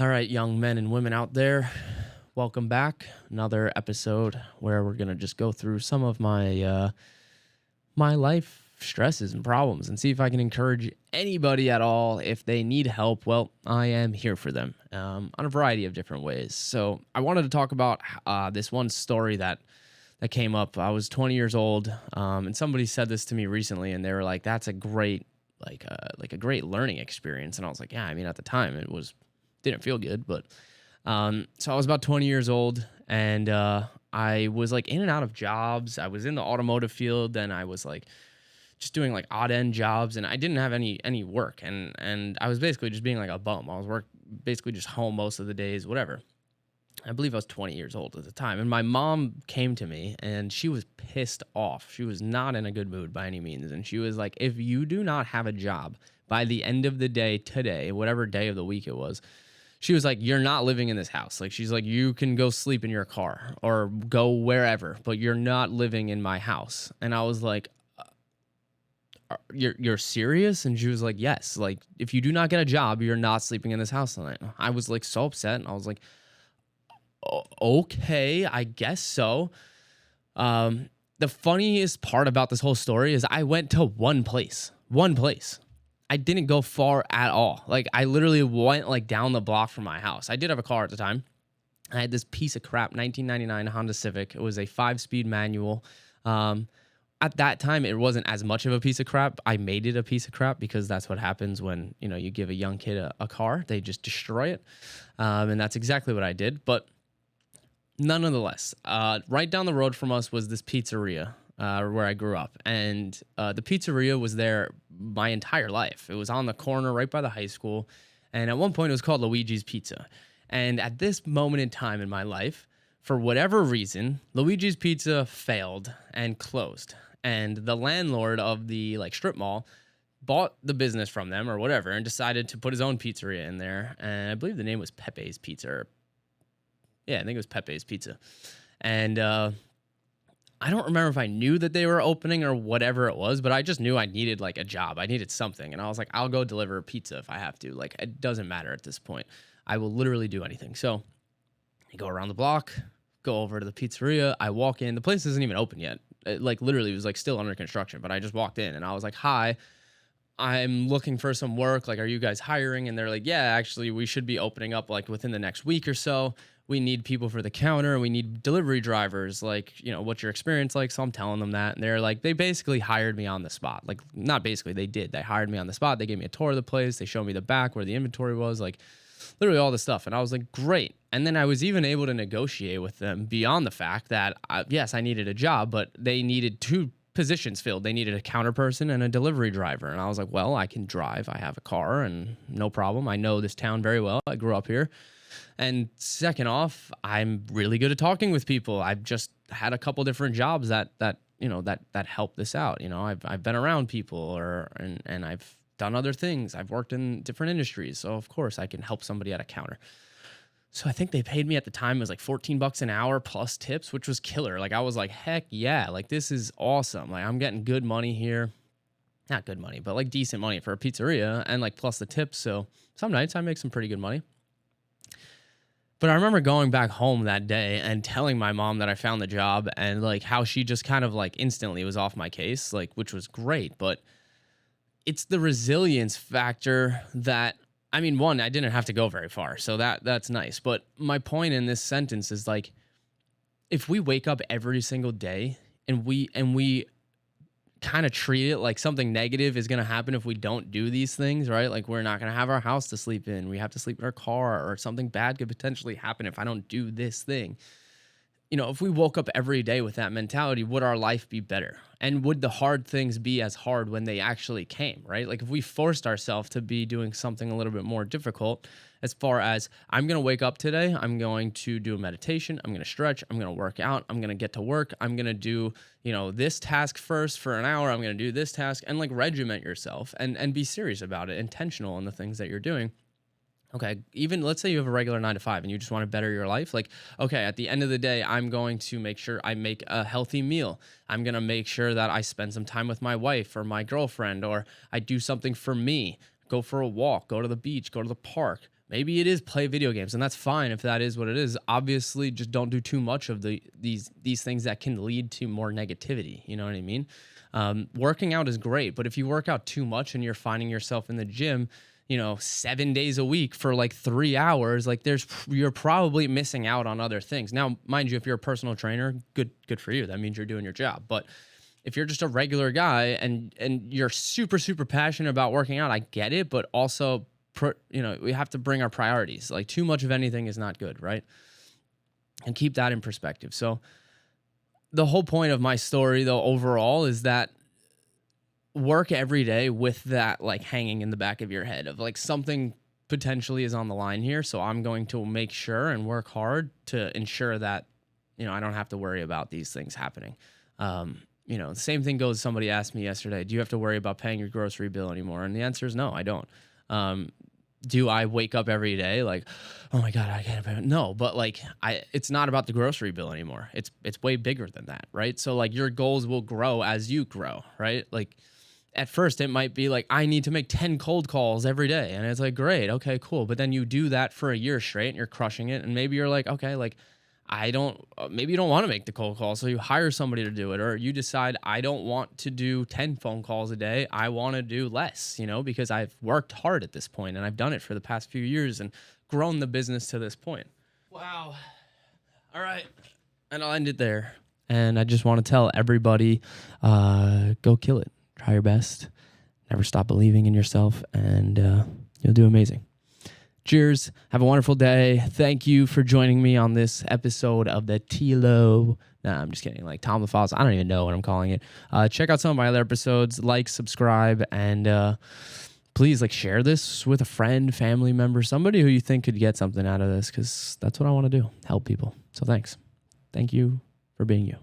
All right, young men and women out there, welcome back. Another episode where we're gonna just go through some of my life stresses and problems and see if I can encourage anybody at all if they need help. Well, I am here for them on a variety of different ways. So I wanted to talk about this one story that came up. I was 20 years old, and somebody said this to me recently, and they were like, "That's a great like a great learning experience." And I was like, "Yeah, I mean, at the time, it was didn't feel good, but." So I was about 20 years old, and I was like in and out of jobs. I was in the automotive field, and I was like just doing like odd end jobs, and I didn't have any work, and I was basically just being like a bum. I was basically just home most of the days, whatever. I believe I was 20 years old at the time, and my mom came to me, and she was pissed off. She was not in a good mood by any means, and she was like, "If you do not have a job by the end of the day today, whatever day of the week it was." She was like, "You're not living in this house." Like, she's like, "You can go sleep in your car or go wherever, but you're not living in my house." And I was like, "You're serious?" And she was like, "Yes. Like, if you do not get a job, you're not sleeping in this house tonight." I was like so upset, and I was like, Okay, I guess so." The funniest part about this whole story is I went to one place. One place. I didn't go far at all. Like, I literally went like down the block from my house. I did have a car at the time. I had this piece of crap 1999 Honda Civic. It was a 5-speed manual. Um, at that time, it wasn't as much of a piece of crap. I made it a piece of crap because that's what happens when you give a young kid a car. They just destroy it, and that's exactly what I did. But nonetheless, right down the road from us was this pizzeria where I grew up. And the pizzeria was there my entire life. It was on the corner right by the high school. And at one point, it was called Luigi's Pizza. And at this moment in time in my life, for whatever reason, Luigi's Pizza failed and closed. And the landlord of the strip mall bought the business from them or whatever and decided to put his own pizzeria in there. And I believe the name was Pepe's Pizza, or yeah, I think it was Pepe's Pizza. And I don't remember if I knew that they were opening or whatever it was, but I just knew I needed like a job. I needed something. And I was like, I'll go deliver a pizza if I have to. Like, it doesn't matter at this point. I will literally do anything. So I go around the block, go over to the pizzeria. I walk in. The place isn't even open yet. Like, literally, it was like still under construction. But I just walked in and I was like, "Hi, I'm looking for some work. Like, are you guys hiring?" And they're like, "Yeah, actually, we should be opening up like within the next week or so. We need people for the counter. We need delivery drivers. Like, what's your experience like?" So I'm telling them that. And they're like, they basically hired me on the spot. Like, not basically, they did. They hired me on the spot. They gave me a tour of the place. They showed me the back where the inventory was, like literally all the stuff. And I was like, great. And then I was even able to negotiate with them beyond the fact that, yes, I needed a job, but they needed two positions filled. They needed a counter person and a delivery driver. And I was like, well, I can drive. I have a car and no problem. I know this town very well. I grew up here. And second off, I'm really good at talking with people. I've just had a couple different jobs that help this out. I've been around people and I've done other things. I've worked in different industries. So of course I can help somebody at a counter. So I think they paid me at the time, it was like $14 an hour plus tips, which was killer. Like, I was like, heck yeah, like this is awesome. Like, I'm getting good money here. Not good money, but like decent money for a pizzeria, and like plus the tips. So some nights I make some pretty good money. But I remember going back home that day and telling my mom that I found the job, and like how she just kind of like instantly was off my case, like, which was great. But it's the resilience factor that, I mean, one, I didn't have to go very far, so that's nice. But my point in this sentence is like, if we wake up every single day and we kind of treat it like something negative is going to happen if we don't do these things, right? Like, we're not going to have our house to sleep in. We have to sleep in our car, or something bad could potentially happen if I don't do this thing. If we woke up every day with that mentality, would our life be better? And would the hard things be as hard when they actually came, right? Like, if we forced ourselves to be doing something a little bit more difficult, as far as, I'm going to wake up today, I'm going to do a meditation, I'm going to stretch, I'm going to work out, I'm going to get to work, I'm going to do, this task first for an hour, I'm going to do this task, and like regiment yourself and be serious about it, intentional in the things that you're doing. Okay, even let's say you have a regular 9 to 5 and you just want to better your life. Like, okay, at the end of the day, I'm going to make sure I make a healthy meal. I'm going to make sure that I spend some time with my wife or my girlfriend, or I do something for me, go for a walk, go to the beach, go to the park, Maybe it is play video games, and that's fine if that is what it is. Obviously, just don't do too much of these things that can lead to more negativity. You know what I mean? Working out is great, but if you work out too much and you're finding yourself in the gym, 7 days a week for like 3 hours, like you're probably missing out on other things. Now, mind you, if you're a personal trainer, good for you. That means you're doing your job. But if you're just a regular guy and you're super, super passionate about working out, I get it, but also we have to bring our priorities. Like too much of anything is not good, right? And keep that in perspective. So the whole point of my story, though, overall, is that work every day with that like hanging in the back of your head of like something potentially is on the line here. So I'm going to make sure and work hard to ensure that, I don't have to worry about these things happening. The same thing goes, somebody asked me yesterday, do you have to worry about paying your grocery bill anymore? And the answer is no, I don't. Do I wake up every day like, oh my God, I can't pay? No, but like it's not about the grocery bill anymore. It's way bigger than that, right? So like your goals will grow as you grow, right? Like at first it might be like, I need to make 10 cold calls every day. And it's like, great, okay, cool. But then you do that for a year straight and you're crushing it. And maybe you're like, okay, like maybe you don't want to make the cold call. So you hire somebody to do it, or you decide I don't want to do 10 phone calls a day. I want to do less, because I've worked hard at this point and I've done it for the past few years and grown the business to this point. Wow. All right. And I'll end it there. And I just want to tell everybody, go kill it. Try your best. Never stop believing in yourself, and you'll do amazing. Cheers. Have a wonderful day. Thank you for joining me on this episode of the Tilo. Nah, I'm just kidding. Like Tom the Foss. I don't even know what I'm calling it. Check out some of my other episodes. Like, subscribe, and please share this with a friend, family member, somebody who you think could get something out of this, because that's what I want to do. Help people. So thanks. Thank you for being you.